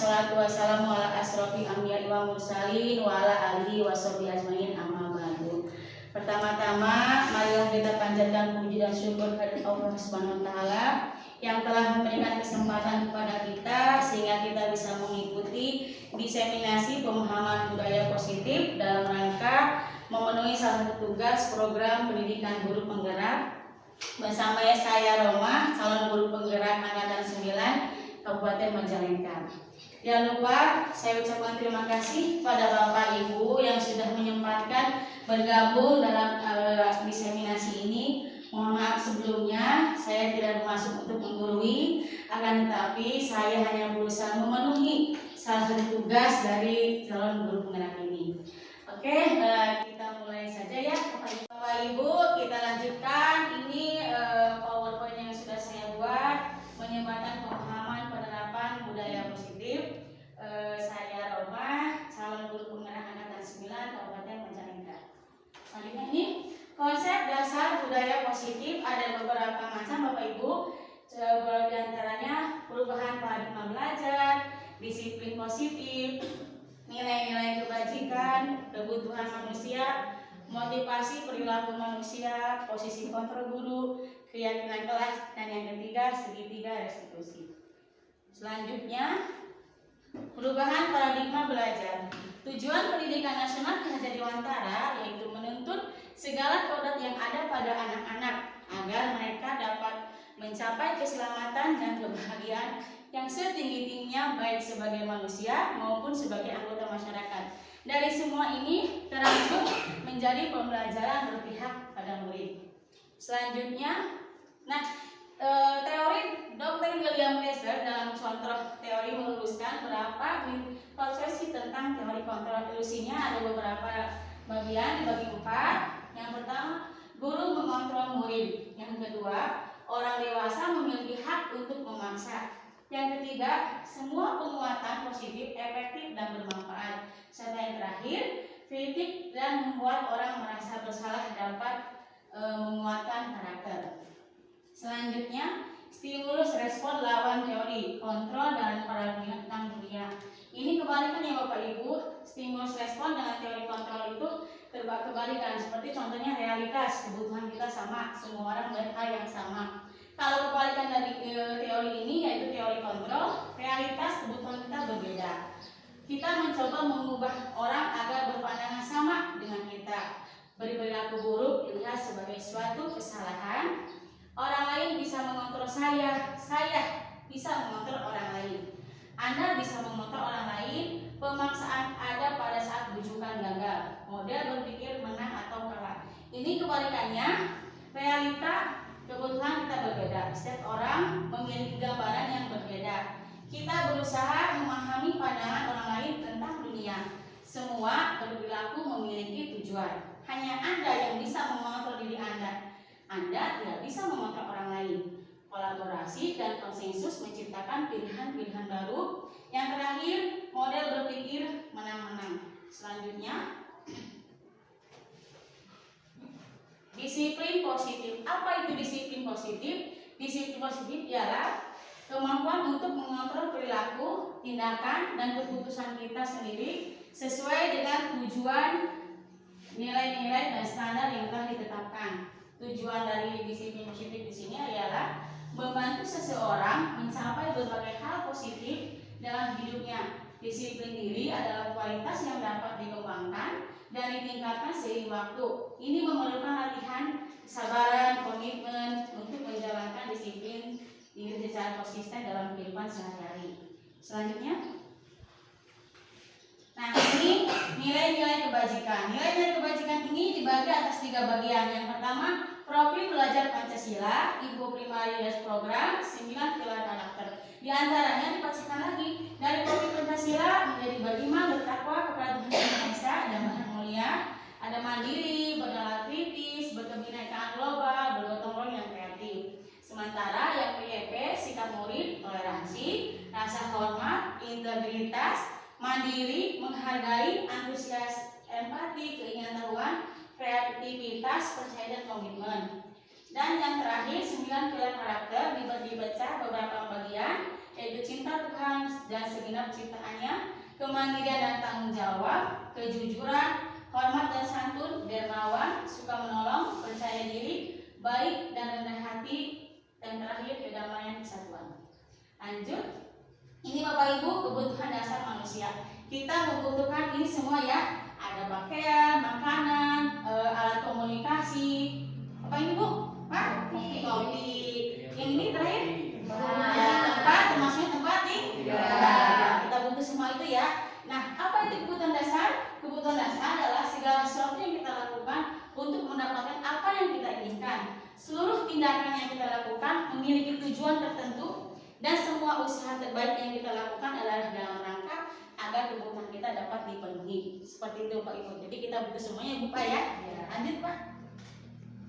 wassalatu wassalamu ala asrofil anbiya'i wa mursalin wa ala alihi wa sahbihi ajmain, amma ba'du. Pertama-tama marilah kita panjatkan puji dan syukur kepada Allah Subhanahu wa taala yang telah memberikan kesempatan kepada kita sehingga kita bisa mengikuti diseminasi pemahaman budaya positif dalam rangka memenuhi salah satu tugas program pendidikan guru penggerak bersama saya Roma, calon guru penggerak angkatan 9 Kabupaten Majalengka. Jangan lupa saya ucapkan terima kasih pada Bapak Ibu yang sudah menyempatkan bergabung dalam diseminasi ini. Mohon maaf sebelumnya, saya tidak bermaksud untuk menggurui, akan tetapi saya hanya berusaha memenuhi salah satu tugas dari calon guru penggerak ini. Oke, kita mulai saja ya Bapak Ibu, kita lanjutkan. Ini PowerPoint yang sudah saya buat menyempatkan pemahaman penerapan budaya positif. Saya Roma, calon guru penggerak angkatan 9 Kabupaten Majalengka. Selanjutnya ini konsep dasar budaya positif ada beberapa macam Bapak Ibu. Di antaranya perubahan paradigma belajar, disiplin positif, nilai-nilai kebajikan, kebutuhan manusia, motivasi perilaku manusia, posisi kontrol guru, keyakinan kelas, dan yang ketiga segitiga restitusi. Selanjutnya perubahan paradigma belajar. Tujuan pendidikan nasional Ki Hajar Dewantara yaitu menuntut segala kodrat yang ada pada anak-anak agar mereka dapat mencapai keselamatan dan kebahagiaan yang setinggi-tingginya baik sebagai manusia maupun sebagai anggota masyarakat. Dari semua ini termasuk menjadi pembelajaran berpihak pada murid. Selanjutnya, teori Dr. William Kaiser dalam contoh teori meluruskan berapa konsepsi tentang teori kontrol. Ilusinya ada beberapa bagian dibagi 4. Yang pertama, guru mengontrol murid. Yang kedua, orang dewasa memiliki hak untuk memaksa. Yang ketiga, semua penguatan positif, efektif, dan bermanfaat. Serta yang terakhir, kritik dan membuat orang merasa bersalah dapat menguatkan karakter. Selanjutnya, stimulus respon lawan teori kontrol dan paradigma tentang dunia. Ini kebalikan ya Bapak Ibu. Stimulus respon dengan teori kontrol itu kebalikan. Seperti contohnya realitas, kebutuhan kita sama, semua orang melihat hal yang sama. Kalau kebalikan dari teori ini yaitu teori kontrol, realitas kebutuhan kita berbeda. Kita mencoba mengubah orang agar berpandangan sama dengan kita. Berperilaku buruk dilihat sebagai suatu kesalahan. Orang lain bisa mengontrol saya bisa mengontrol orang lain. Anda bisa mengontrol orang lain. Pemaksaan ada pada saat bujukan gagal. Model berpikir menang atau kalah. Ini kebalikannya. Realita kebutuhan kita berbeda. Setiap orang memiliki gambaran yang berbeda. Kita berusaha memahami pandangan orang lain tentang dunia. Semua berperilaku memiliki tujuan. Hanya Anda yang bisa mengontrol diri Anda. Anda tidak bisa mengontrol orang lain. Kolaborasi dan konsensus menciptakan pilihan-pilihan baru. Yang terakhir, model berpikir menang-menang. Selanjutnya, disiplin positif. Apa itu disiplin positif? Disiplin positif ialah kemampuan untuk mengontrol perilaku, tindakan, dan keputusan kita sendiri sesuai dengan tujuan, nilai-nilai, dan standar yang telah ditetapkan. Tujuan dari disiplin positif di sini adalah membantu seseorang mencapai berbagai hal positif dalam hidupnya. Disiplin diri adalah kualitas yang dapat dikembangkan dan ditingkatkan seiring waktu. Ini memerlukan latihan, kesabaran, komitmen untuk menjalankan disiplin diri secara konsisten dalam kehidupan sehari-hari. Selanjutnya, ini nilai-nilai kebajikan. Nilai-nilai kebajikan ini dibagi atas 3 bagian. Yang pertama, profil belajar Pancasila, Ibu Primari dan Program, 9 pilar karakter. Di antaranya dipastikan lagi dari profil Pancasila menjadi beriman, bertakwa kepada Tuhan Yang Esa, ada mandat mulia, ada mandiri, bernalar kritis, berkebinekaan global, bergotong royong yang kreatif. Sementara yang PEP, sikap murid, toleransi, rasa hormat, integritas, mandiri, menghargai, antusias, empati, keinginan tahuan, kreativitas, percaya dan komitmen. Dan yang terakhir 9 pilar karakter dibaca beberapa bagian. yaitu cinta Tuhan dan segenap ciptaannya, kemandirian dan tanggung jawab, kejujuran, hormat dan santun, dermawan, suka menolong, percaya diri, baik dan rendah hati, dan terakhir kedamaian kesatuan. Lanjut, ini Bapak Ibu kebutuhan dasar manusia. Kita membutuhkan ini semua ya. Ada pakaian, makanan, alat komunikasi. Apa ini Bu? Pak? Kopi. Yang ini terakhir? Tempat, termasuknya tempat nih. Kita butuh semua itu ya. Nah, apa itu kebutuhan dasar? Kebutuhan dasar adalah segala sesuatu yang kita lakukan untuk mendapatkan apa yang kita inginkan. Seluruh tindakan yang kita lakukan memiliki tujuan tertentu dan semua usaha terbaik yang kita lakukan adalah dalam rangka agar kebutuhan kita dapat dipenuhi. Seperti itu Pak Ibu. Jadi kita butuh semuanya Pak ya. Lanjut Pak.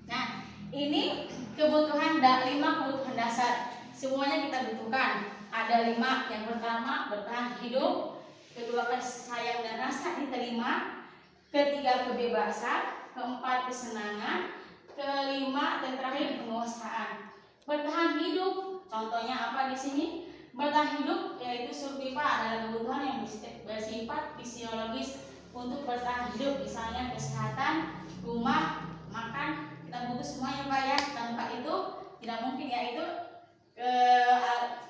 Nah, ini kebutuhan 5 kebutuhan dasar. Semuanya kita butuhkan. Ada 5. Yang pertama bertahan hidup, kedua kasih sayang dan rasa diterima, ketiga kebebasan, keempat kesenangan, kelima dan terakhir penguasaan. Bertahan hidup, contohnya apa di sini? Bertahan hidup yaitu survival adalah kebutuhan yang bersifat fisiologis untuk bertahan hidup, misalnya kesehatan, rumah, makan, kita butuh semuanya Pak ya. Tanpa itu tidak mungkin ya, itu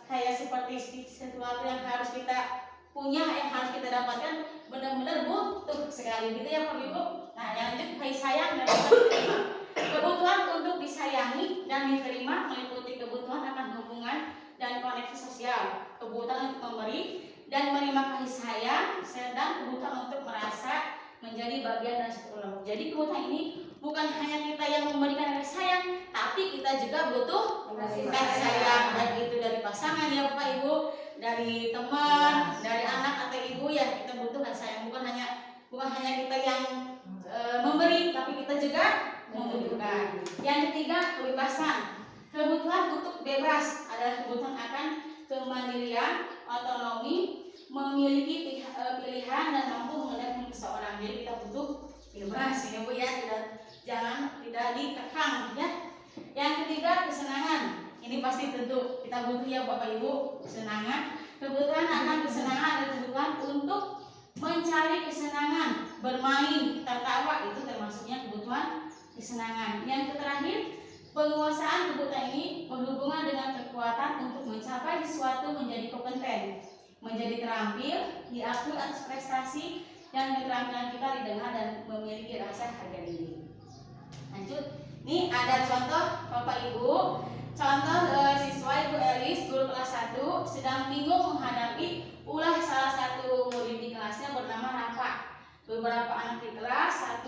kayak seperti sesuatu yang harus kita punya, yang harus kita dapatkan, benar-benar butuh sekali gitu ya Pak Ibu. Nah yang lanjut kasih sayang dan diterima. Kebutuhan untuk disayangi dan diterima meliputi kebutuhan akan hubungan dan koneksi sosial, kebutuhan untuk memberi dan menerima kasih sayang, sedang kebutuhan untuk merasa menjadi bagian dari satu kelompok. Jadi kebutuhan ini bukan hanya kita yang memberikan kasih sayang, tapi kita juga butuh kasih sayang, baik itu dari pasangan ya Bapak Ibu, dari teman, dari anak atau ibu ya, kita butuh kasih sayang. Bukan hanya kita yang memberi, tapi kita juga membutuhkan. Yang ketiga kebebasan. Kebutuhan untuk bebas adalah kebutuhan akan kemandirian, otonomi, memiliki pilihan dan mampu mengendalikan seseorang. Jadi kita butuh bebas ya Bu ya, tidak dikekang ya. Yang ketiga kesenangan. Ini pasti tentu kita butuh ya Bapak Ibu, kesenangan. Kebutuhan akan kesenangan adalah kebutuhan untuk mencari kesenangan, bermain, tertawa, itu termasuknya kebutuhan kesenangan. Yang terakhir penguasaan. Kebutuhan ini berhubungan dengan kekuatan untuk mencapai sesuatu, menjadi kompeten, menjadi terampil, diakui atas prestasi dan keterampilan kita didengar dan memiliki rasa harga diri. Lanjut, ini ada contoh Bapak Ibu. Contoh siswa Ibu Elis, guru kelas 1, sedang bingung menghadapi ulah salah satu murid di kelasnya bernama Rafa. Beberapa anak di kelas 1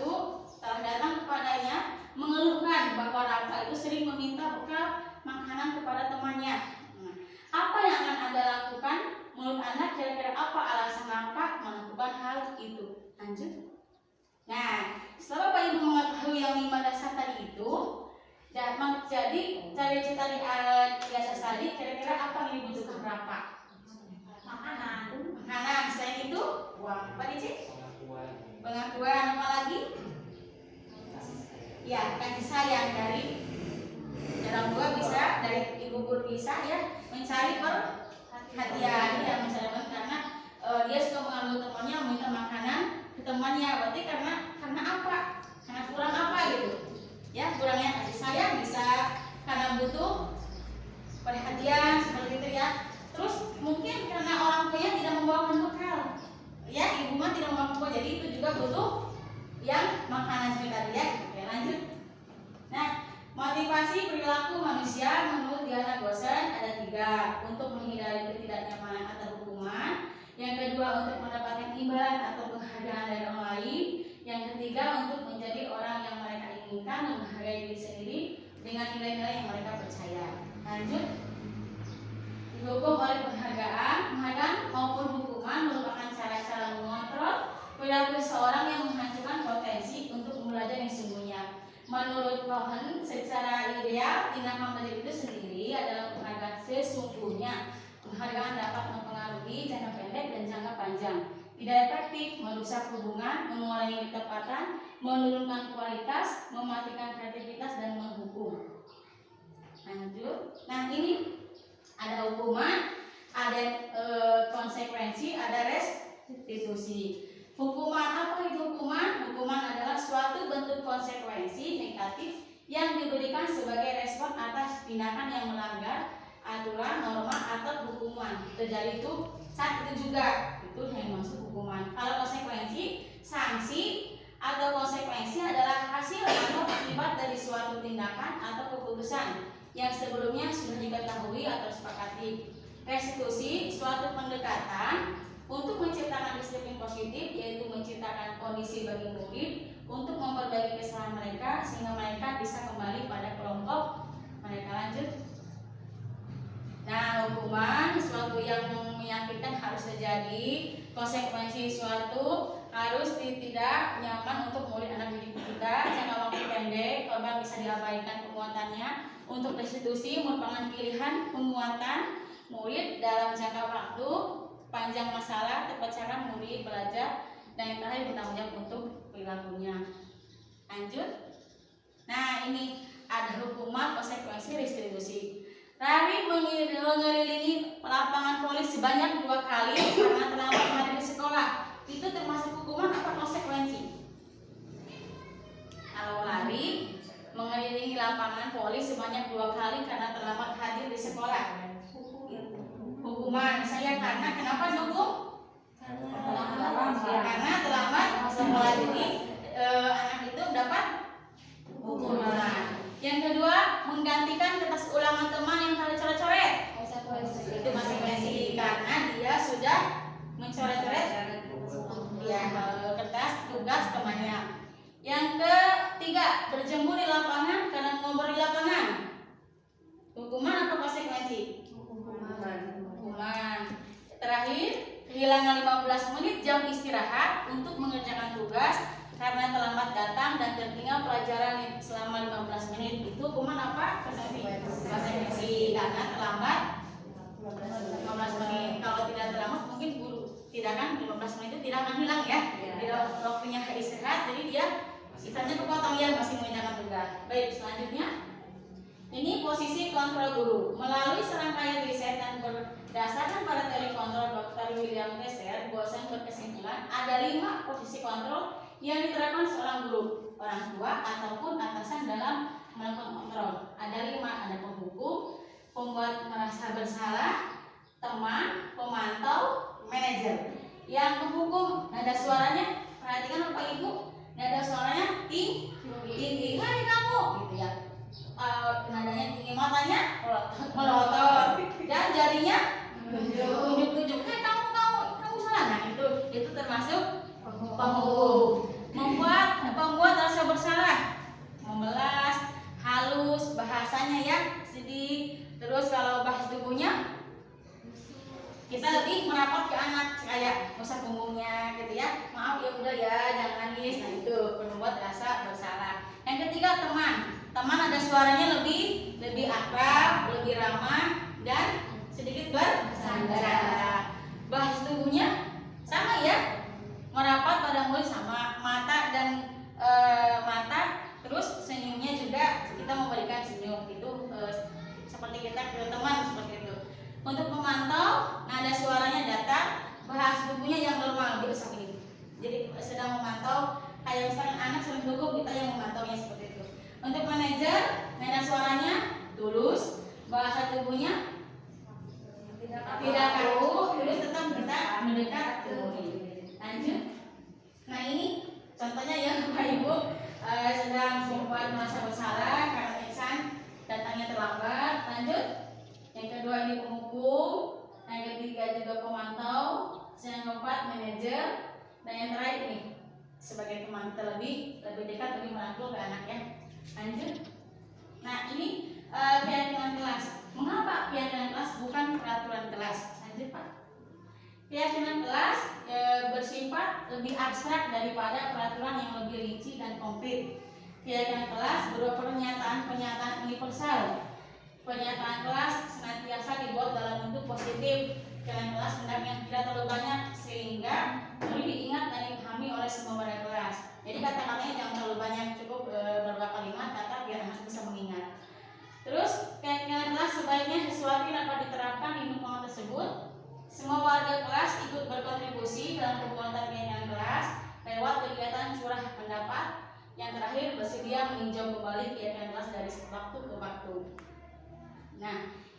telah datang kepadanya mengeluhkan bahwa Rafa itu sering meminta bekal makanan kepada temannya. Apa yang akan Anda lakukan? Menurut Anda kira-kira apa alasan Rafa melakukan hal itu? Lanjut. Nah, setelah Bapak Ibu mengetahui yang 5 dasar tadi itu, jadi cita-cita di dasar tadi, kira-kira apa yang dibutuhkan Rafa? Makanan. Selain itu, uang. Apa nih Cik? Pengakuan. Apa lagi? Ya, kasih sayang dari orang tua bisa, dari ibu guru bisa ya, mencari perhatian ya, misalnya karena dia suka mengambil temannya meminta makanan ke temannya, berarti karena apa? Karena kurang apa gitu ya, kurangnya kasih sayang, bisa karena butuh perhatian seperti itu ya. Terus mungkin karena orang tuanya tidak membawakan bekal ya, ibu mah tidak membawakan bekal, jadi itu juga butuh yang makanan sebentar ya. Oke, lanjut. Nah, motivasi perilaku manusia menurut Diana Gosen ada 3. Untuk menghindari ketidaknyamanan atau hukuman, yang kedua untuk mendapatkan imbalan atau penghargaan dari orang lain, yang ketiga untuk menjadi orang yang mereka inginkan dan menghargai diri sendiri dengan nilai-nilai yang mereka percaya. Lanjut. Dihukum oleh penghargaan maupun hukuman merupakan cara-cara mengontrol perilaku seseorang yang menghancurkan potensi untuk belajar yang sesungguhnya. Menurut Cohen, secara ideal tindakan mendidik itu sendiri adalah penghargaan sesungguhnya. Penghargaan dapat mempengaruhi jangka pendek dan jangka panjang. Tidak efektif, merusak hubungan, mengurangi ketepatan, menurunkan kualitas, mematikan kreativitas dan menghukum. Lanjut. Nah ini ada hukuman. ada konsekuensi, ada restitusi. Hukuman, apa itu hukuman? Hukuman adalah suatu bentuk konsekuensi negatif yang diberikan sebagai respon atas tindakan yang melanggar aturan, norma, atau hukuman. Jadi itu saat itu juga itu yang masuk hukuman. Kalau konsekuensi, sanksi atau konsekuensi adalah hasil atau akibat dari suatu tindakan atau keputusan yang sebelumnya sudah diketahui atau disepakati. Restitusi, suatu pendekatan untuk menciptakan disiplin positif, yaitu menciptakan kondisi bagi murid untuk memperbaiki kesalahan mereka sehingga mereka bisa kembali pada kelompok mereka. Lanjut. Nah, hukuman suatu yang menyakitkan harus terjadi, konsekuensi suatu harus tidak nyaman untuk murid anak didik kita, jangka waktu pendek, korban bisa diabaikan penguatannya. Untuk restitusi merupakan pilihan penguatan murid dalam jangka waktu panjang masalah, tepat cara murid belajar, dan yang terakhir bertanggung jawab untuk perilakunya. Lanjut. Nah, ini ada hukuman, konsekuensi, restitusi. Rari mengelilingi lapangan polis sebanyak 2 kali karena terlambat hadir di sekolah. Itu termasuk hukuman apa konsekuensi? Kalau Lari mengelilingi lapangan polis sebanyak 2 kali karena terlambat hadir di sekolah, hukuman. Saya karena kenapa dihukum? Karena terlambat sekolah. Jadi anak itu dapat hukuman. Yang kedua, menggantikan kertas ulangan teman yang tadi coret-coret. Itu konsekuensi karena dia sudah mencoret-coret ya kertas tugas temannya. Yang ketiga, berjemur di lapangan karena ngobrol di lapangan. Hukuman atau konsekuensi? Hukuman. Terakhir, kehilangan 15 menit jam istirahat untuk mengerjakan tugas karena terlambat datang dan tertinggal pelajaran selama 15 menit. Itu hukuman apa? Konsekuensi karena terlambat 15 menit. Kalau tidak terlambat mungkin guru tidak kan 15 menit itu tidak akan hilang ya. Tidak waktunya istirahat, jadi dia sisanya kepotong ya masih mengerjakan tugas. Baik, selanjutnya ini posisi kontrol guru. Melalui serangkaian riset dan berdasarkan pada teori kontrol Dr. William Kessler, dosen berkesimpulan ada 5 posisi kontrol yang diterapkan seorang guru, orang tua ataupun atasan dalam melakukan kontrol. Ada 5, ada penghukum, pembuat merasa bersalah, teman, pemantau, manajer. Yang penghukum, nada suaranya, perhatikan Bapak Ibu, nada suaranya tinggi, hai kamu, gitu ya. Nadanya tinggi, matanya melotot, dan jarinya tunjuk-tunjuk, hai kamu salah. Nah itu termasuk penghukum. Membuat rasa bersalah, memelas, halus, bahasanya ya sedih. Terus kalau bahas tubuhnya kita lebih merapat ke anak, kayak usah punggungnya gitu ya, maaf ya udah ya jangan nangis. Nah itu membuat rasa bersalah. Yang ketiga, teman ada suaranya lebih akrab, lebih ramah, dan sedikit bersandar. Bahas tubuhnya sama ya, merapat pada mulut sama mata dan mata. Terus senyumnya juga kita memberikan senyum itu seperti kita ke teman seperti itu. Untuk pemantau, nada suaranya datar, bahas tubuhnya yang normal gitu seperti itu. Jadi sedang memantau, kayak misalkan anak sedang gugup, kita yang memantaunya seperti itu. Untuk manajer, nada suaranya tulus, bahasa tubuhnya tidak kaku, terus tetap kita mendekat ke murid. Lanjut. Nah ini contohnya ya Bapak Ibu sedang membuat merasa bersalah karena insan datangnya terlambat. Lanjut. Yang kedua ini penghukum, yang ketiga juga pemantau, yang keempat manajer, dan yang terakhir ini sebagai teman kita lebih dekat, lebih merangkul ke anak ya. Lanjut. Nah ini keyakinan kelas. Mengapa keyakinan kelas bukan peraturan kelas? Lanjut Pak. Keyakinan kelas bersifat lebih abstrak daripada peraturan yang lebih rinci dan konkret. Keyakinan kelas berupa pernyataan universal. Pernyataan kelas senantiasa dibuat dalam bentuk positif. Keyakinan kelas hendaknya tidak terlalu banyak sehingga murid diingat dan dipahami oleh semua warga kelas. Jadi kata-katanya jangan terlalu banyak, cukup beberapa kalimat kata biar anak bisa mengingat. Terus keyakinan kelas sebaiknya sesuatu yang dapat diterapkan di lingkungan tersebut meninjau kembali kegiatan kelas dari waktu ke waktu. Nah,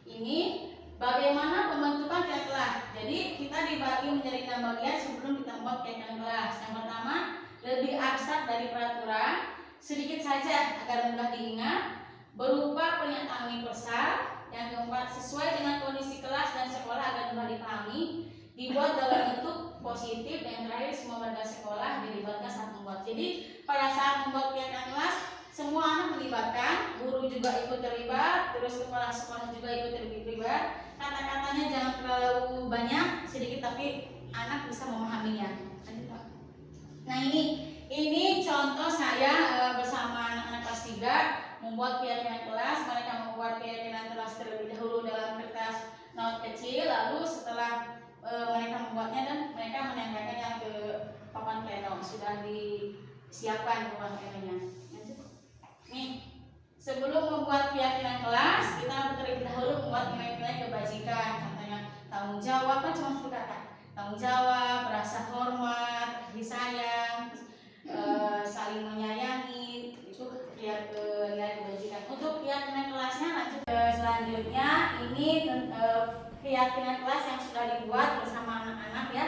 ini bagaimana pembentukan kegiatan kelas. Jadi kita dibagi menjadi 6 bagian sebelum kita membuat kegiatan kelas. Yang pertama, lebih abstrak dari peraturan, sedikit saja agar mudah diingat, berupa pernyataan universal. Yang keempat, sesuai dengan kondisi kelas dan sekolah agar mudah dipahami, dibuat dalam bentuk positif. Dan yang terakhir, semua warga sekolah dilibatkan saat membuat. Jadi pada saat membuat kegiatan kelas, semua anak dilibatkan, guru juga ikut terlibat, terus kepala sekolah juga ikut terlibat. Kata-katanya jangan terlalu banyak, sedikit tapi anak bisa memahaminya. Nah, ini contoh saya bersama anak-anak kelas 3 membuat kegiatan kelas. Mereka membuat kegiatan kelas terlebih dahulu dalam kertas not kecil, lalu setelah mereka membuatnya dan mereka menyampaikannya ke papan pleno. Sudah disiapkan papan plenonya. Nih, sebelum membuat keyakinan kelas, kita terlebih dahulu membuat nilai-nilai kebajikan. Contohnya tanggung jawab, kan cuma satu kata. Tanggung jawab, rasa hormat, kasih sayang, saling menyayangi, itu nilai kebajikan. Untuk keyakinan kelasnya lanjut selanjutnya. Ini keyakinan kelas yang sudah dibuat bersama anak-anak ya.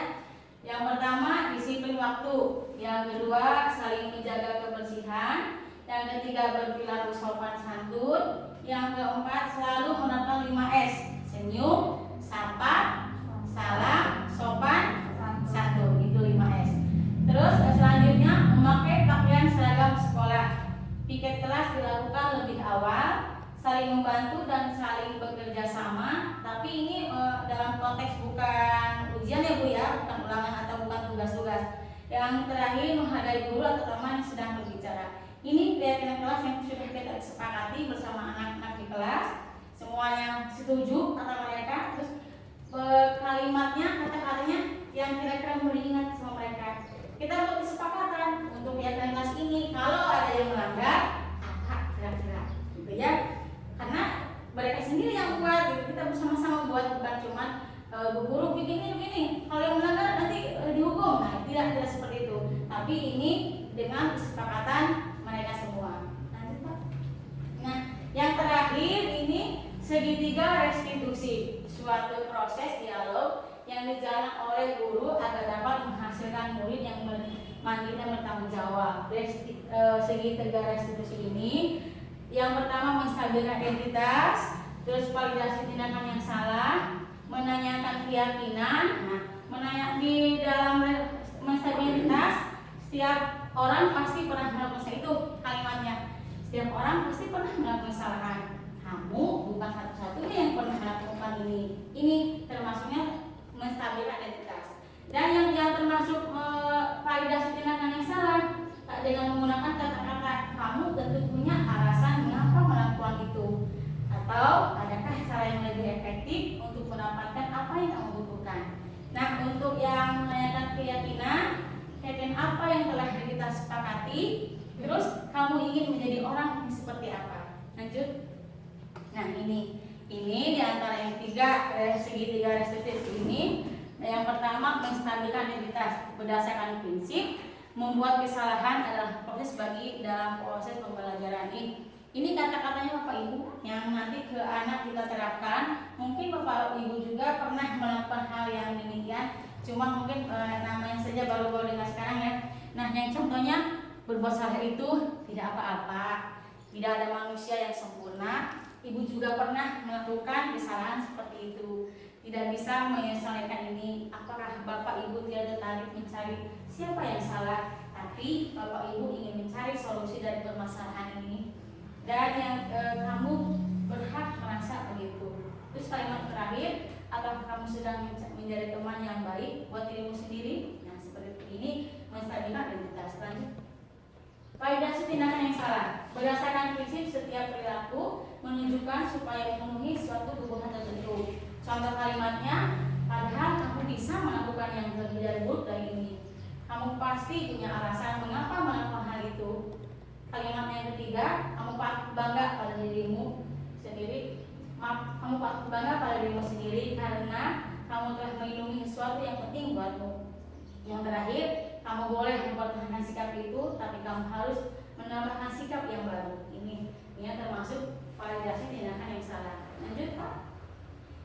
Yang pertama, disiplin waktu. Yang kedua, saling menjaga kebersihan. Yang ketiga, berperilaku sopan santun. Yang keempat, selalu menerapkan 5S: senyum, sapa, salam, sopan, santun. Itu 5S. Terus selanjutnya, memakai pakaian seragam sekolah. Piket kelas dilakukan lebih awal, saling membantu dan saling bekerja sama. Tapi ini dalam konteks bukan ujian ya Bu ya, bukan ulangan atau bukan tugas-tugas. Yang terakhir, menghargai guru atau teman yang sedang berbicara. Ini kegiatan kelas yang sudah kita sepakati bersama anak-anak di kelas. Semuanya setuju kata mereka. Terus kalimatnya, kata-katanya yang kira-kira mau diingat sama mereka. Kita buat kesepakatan untuk kegiatan kelas ini. Kalau ada yang melanggar, apa kira-kira, gitu ya? Karena mereka sendiri yang buat, gitu. Kita bersama-sama buat, bukan cuma bu guru bikin begini. Kalau yang melanggar nanti dihukum. Nah, tidak seperti itu. Tapi ini dengan kesepakatan mereka semua. Lanjut Pak. Nah, yang terakhir ini segitiga restitusi, suatu proses dialog yang dijalankan oleh guru agar dapat menghasilkan murid yang mandiri dan bertanggung jawab. Segitiga restitusi ini, yang pertama menstabilkan identitas, terus validasi tindakan yang salah, menanyakan keyakinan. Nah, di dalam menstabilkan identitas, setiap orang pasti pernah melakukan itu, kalimatnya. Setiap orang pasti pernah melakukan kesalahan. Kamu bukan satu-satunya yang pernah melakukan ini. Ini termasuknya menstabilkan identitas. Dan yang termasuk validasi tindakan yang salah, dengan menggunakan kata-kata kamu tentu punya alasan mengapa melakukan itu. Atau adakah cara yang lebih efektif untuk mendapatkan apa yang kamu butuhkan. Nah, untuk yang menanyakan keyakinan apa yang telah kita sepakati, terus kamu ingin menjadi orang yang seperti apa. Lanjut. Nah, ini diantara yang segitiga restitusi ini. Yang pertama, menstabilkan identitas berdasarkan prinsip membuat kesalahan adalah proses bagi dalam proses pembelajaran ini. Ini kata-katanya Bapak Ibu yang nanti ke anak kita terapkan. Mungkin Bapak Ibu juga pernah melakukan hal yang demikian, cuma mungkin namanya saja baru-baru dengar sekarang ya. Nah, yang contohnya berbuat salah itu tidak apa-apa, tidak ada manusia yang sempurna. Ibu juga pernah melakukan kesalahan seperti itu. Tidak bisa menyelesaikan ini. Apakah Bapak Ibu tidak tertarik mencari siapa yang salah, tapi Bapak Ibu ingin mencari solusi dari permasalahan ini. Dan yang kamu berhak merasa begitu. Terus kalimat terakhir, apakah kamu sedang menjadi teman yang baik buat dirimu sendiri? Nah, seperti ini menstabilkan identitas. Lanjut. Validasi tindakan yang salah berdasarkan prinsip setiap perilaku menunjukkan supaya memenuhi suatu kebutuhan tertentu. Contoh kalimatnya, padahal kamu bisa melakukan yang lebih dari buruk dari ini. Kamu pasti punya alasan mengapa melakukan hal itu. Kalimat yang ketiga, kamu patut bangga pada dirimu sendiri. Kamu patut bangga pada dirimu sendiri karena kamu telah melindungi sesuatu yang penting buatmu. Yang terakhir, kamu boleh mempertahankan sikap itu, tapi kamu harus menambahkan sikap yang baru. Ini termasuk validasi tindakan yang salah. Lanjut Pak.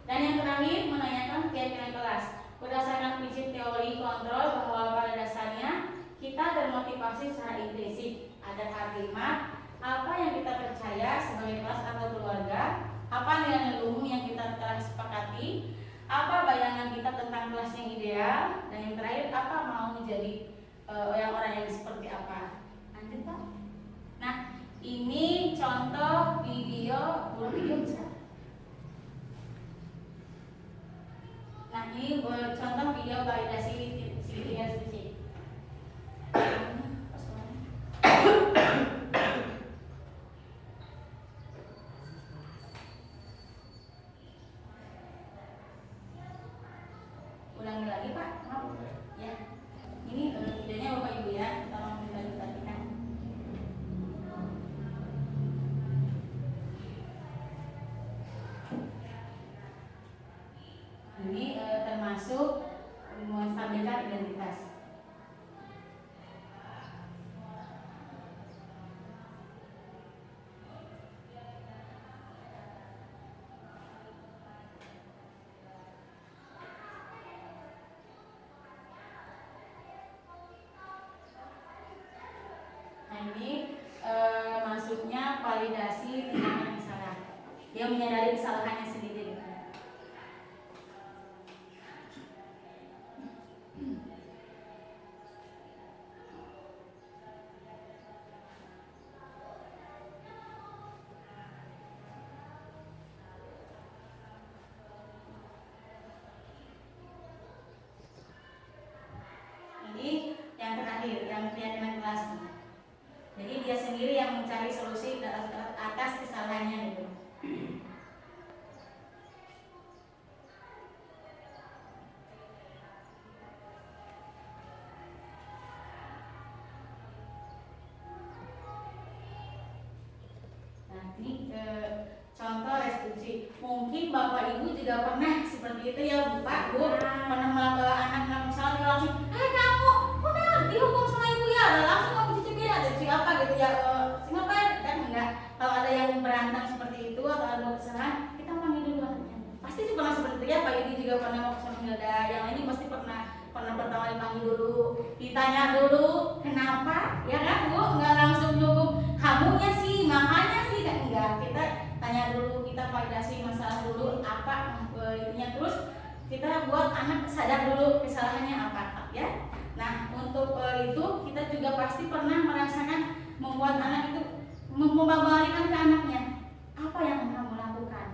Dan yang terakhir, menanyakan keyakinan kelas. Berdasarkan prinsip teori kontrol bahwa pada dasarnya kita termotivasi secara intrinsik, ada harimat, apa yang kita percaya sebagai kelas atau keluarga, apa nilai umum yang kita telah sepakati, apa bayangan kita tentang kelas yang ideal, dan yang terakhir apa mau menjadi orang-orang yang seperti apa. Lanjut Pak. Nah, ini contoh video, video bisa. Nah, ini contoh video validasi CISC. Ulangi lagi Pak, maaf. Ya. Ini videonya Bapak Ibu ya, tolong diperhatikan. Ini termasuk menstabilkan identitas. Nah ini maksudnya validasi tindakan yang salah. Dia menyadari kesalahannya sendiri. Ini yang terakhir, yang keyakinan kelas. Jadi dia sendiri yang mencari solusi atas kesalahannya itu. Nah, ini contoh restitusi. Mungkin Bapak Ibu juga pernah seperti itu ya, Pak, Bu. Pernah melakukan anak misalnya langsung, kamu udah dihukum sama ibu ya, langsung kamu cuci piring atau cuci apa gitu ya, ngapain kan enggak. Kalau ada yang berantem seperti itu atau ada kesalahan, kita panggil dulu anaknya. Pasti juga pernah seperti itu ya, Pak Idi juga pernah mau sama Hilda. Yang lainnya pasti pernah pertama dipanggil dulu, ditanya dulu kenapa, ya kan Bu, nggak langsung cukup kamunya sih, makanya sih kan enggak. Kita tanya dulu, kita validasi masalah dulu apa intinya, terus kita buat anak sadar dulu kesalahannya apa ya. Nah untuk itu kita juga pasti pernah merasakan membuat anak itu membalikan ke anaknya apa yang kamu lakukan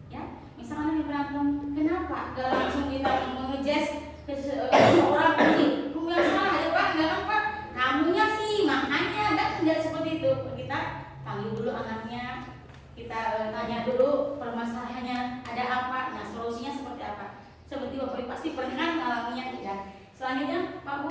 ya. Misalnya yang berantem, kenapa gak langsung kita mengejes ke seorang ini, kamu yang salah ya Pak, enggak kan Pak, kamunya sih makanya, enggak seperti itu. Kita panggil dulu anaknya, kita tanya dulu permasalahannya ada apa, nah solusinya seperti apa. Seperti Bapak Ibu pasti pernah kan mengalaminya ya. Selanjutnya Pak Bu.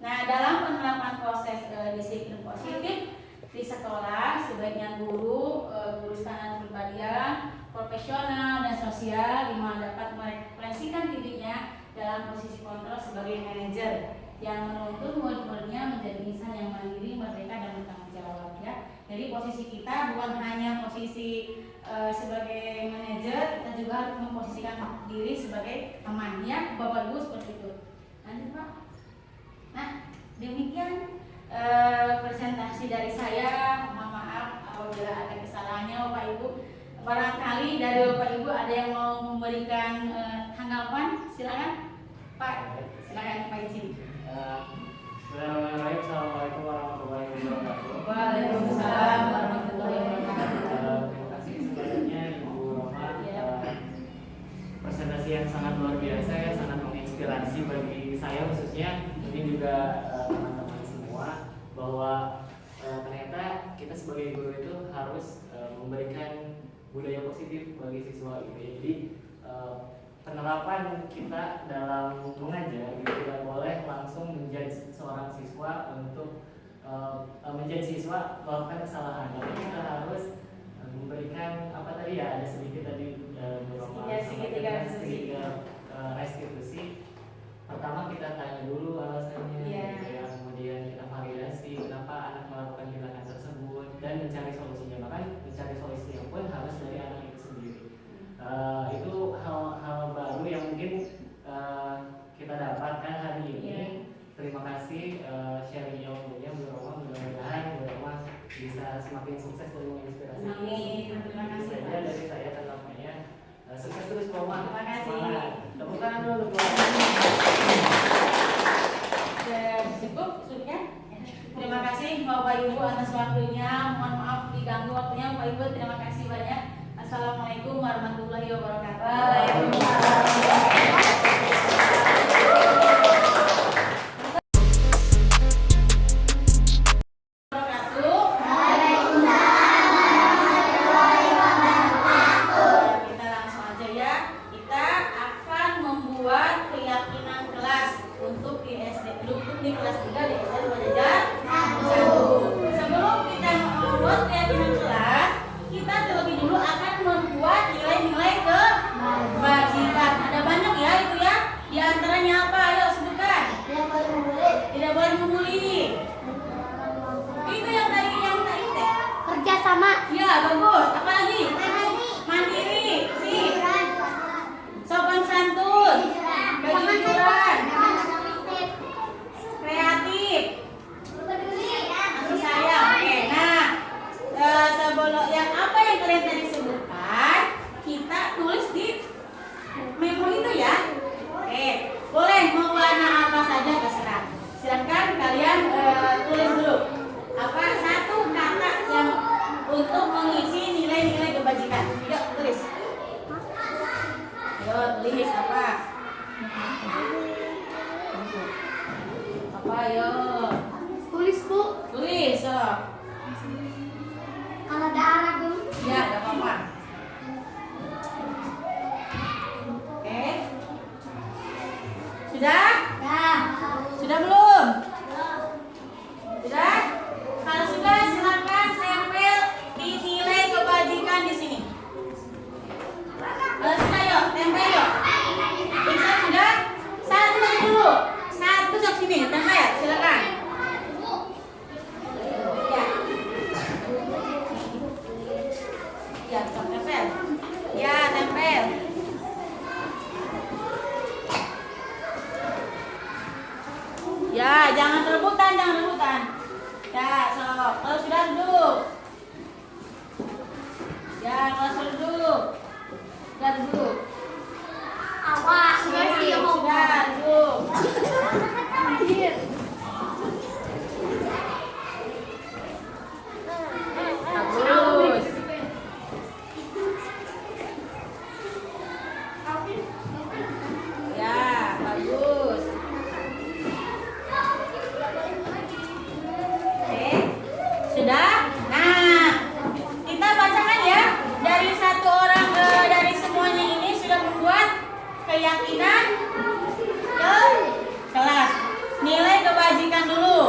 Nah dalam penerapan proses disiplin positif di sekolah, sebaiknya guru standar kepribadian, profesional dan sosial dimana dapat merefleksikan dirinya dalam posisi kontrol sebagai manajer yang menuntut murid-muridnya menjadi insan yang mandiri, merdeka dan bertanggung jawab ya. Jadi posisi kita bukan hanya posisi sebagai manajer, kita juga harus memposisikan diri sebagai teman ya, Bapak Ibu seperti itu. Lanjut Pak. Nah demikian presentasi dari saya. Mohon maaf apabila ada kesalahannya Bapak Ibu. Barangkali dari Bapak Ibu ada yang mau memberikan tanggapan, silakan Pak. Silakan Pak izin. Bismillahirrahmanirrahim. Assalamualaikum warahmatullahi wabarakatuh. Waalaikumsalam warahmatullahi wabarakatuh. Terima kasih sebenarnya Ibu Roma. Presentasi yang sangat luar biasa ya, sangat menginspirasi bagi saya khususnya, mungkin juga teman-teman semua, bahwa ternyata kita sebagai guru itu harus memberikan budaya positif bagi siswa gitu. Jadi penerapan kita dalam mengajar gitu, tidak boleh langsung menjudge seorang siswa untuk menjudge siswa melakukan kesalahan. Tapi kita harus memberikan apa tadi ya, ada sedikit tadi sedikit restitusi. Pertama kita tanya dulu alasannya, gitu ya. Kemudian kita validasi kenapa anak melakukan tindakan tersebut. semakin sukses dan menginspirasi. Amin. Terima Itu kasih, saja Pak. dari saya tanggapannya. Sukses terus Mama. Terima kasih. Semangat. Tepuk tangan dulu. Cukup sudah. Terima kasih Bapak Ibu atas waktunya. Mohon maaf diganggu waktunya Bapak Ibu. Terima kasih banyak. Assalamualaikum warahmatullahi wabarakatuh. Kita langsung aja ya. Kita akan membuat keyakinan kelas untuk di SD, untuk di kelas 3 di SD Pajajaran 1. Sebelum kita membuat keyakinan kelas, kita terlebih dulu akan membuat nilai-nilai kebajikan. Ada banyak ya itu ya. Di antaranya apa? Ayo sebutkan. Tidak boleh membuli. Itu yang tadi teh. Kerja sama. Ya, bagus. Apa lagi? Mandiri. Sip. Sopan santun. Kejujuran. Kreatif. Kasih sayang. Oke. Nah, sebelum yang apa yang kalian tadi sebutkan, kita tulis di memo itu ya. Oke. Boleh mau warna apa saja terserah. Silakan kalian tulis dulu. Apa satu kata yang untuk mengisi nilai-nilai kebajikan. Yuk tulis. Yuk tulis apa? Apa yuk? Tulis Bu. Tulis. So. Kalau ada arah Bu. Ya, gak apa-apa. Oke. Sudah? Dah. Sudah belum? Sudah? Kalau sudah silakan tempel di nilai kebajikan di sini. Kalau sudah yuk, tempel yuk. Bisa sudah? Satu dulu. Satu sok sini, tempel. Silakan. Ya. Ya, sok tempel. Ya, tempel. Ya, jangan rebutan, jangan rebutan. Ya, sok. Kalau sudah duduk. Ya, kalau sudah duduk. Sudah duduk. Awas. Sudah duduk. Bagus. Ya, bagus. Oke, sudah. Nah, kita bacakan ya. Dari satu orang dari semuanya ini sudah membuat keyakinan ke kelas. Nilai kebajikan dulu.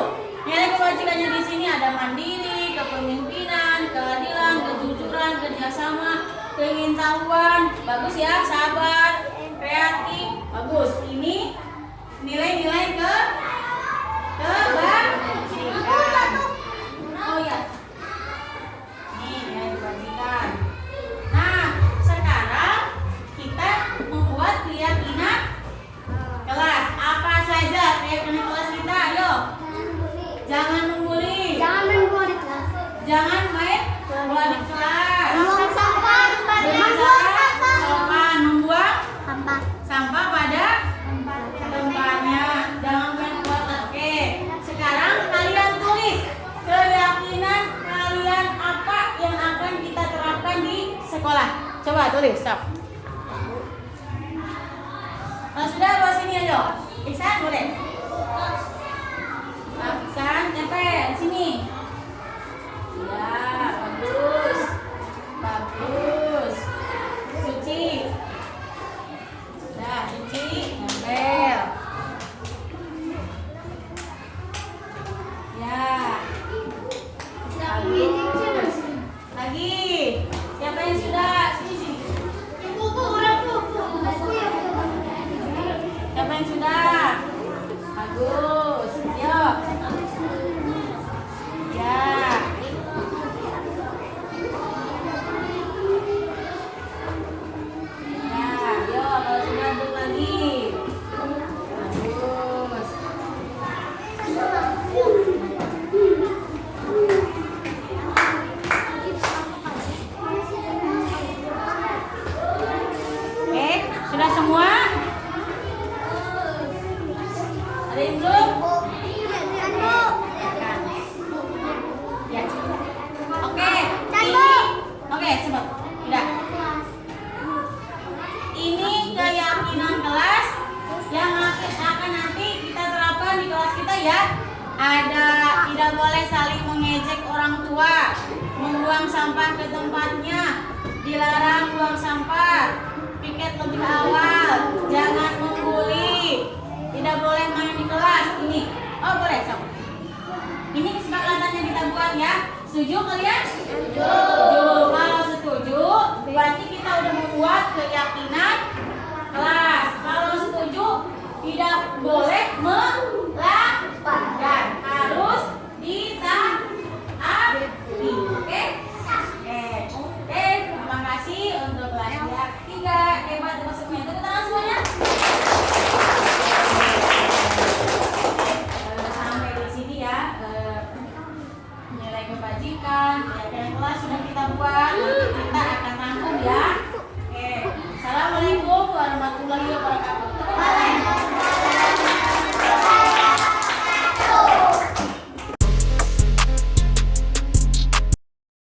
Nilai kebajikannya di sini ada mandiri, kepemimpinan, keadilan, kejujuran, kerjasama, keingintahuan. Bagus ya, sabar, kreatif. Bagus. Ini nilai-nilai kebajikan. Oh ya. Ini nilai kebajikan. Nah, sekarang kita membuat keyakinan kelas. Apa saja keyakinan kelas kita? Ayo. Jangan membuli. Jangan main bola di kelas. Jangan main bola di kelas. Membuang sampah. Sopan membuang Sampah. sampah pada tempatnya. Jangan main bola. Oke. Sekarang kalian tulis keyakinan kalian apa yang akan kita terapkan di sekolah. Coba tulis. Stop. Kalau sudah bawa sini ayo. Iksan boleh. Iksan tempel sini. Ya, bagus. Bagus. Cuci. Nah, cuci, tempel. Ya. Bagus. Lagi. Siapa yang sudah? Sini. Siapa yang sudah? Oke, sebut. Udah. Ini keyakinan kelas yang akan nanti kita terapkan di kelas kita ya. Ada tidak boleh saling mengejek orang tua, membuang sampah ke tempatnya, dilarang buang sampah, piket lebih awal, jangan membuli, tidak boleh main di kelas. Ini, oh boleh sok. Ini kesepakatannya kita buat ya. Setuju kalian? Setuju. Kalau setuju, berarti kita udah membuat keyakinan kelas. Kalau setuju, tidak boleh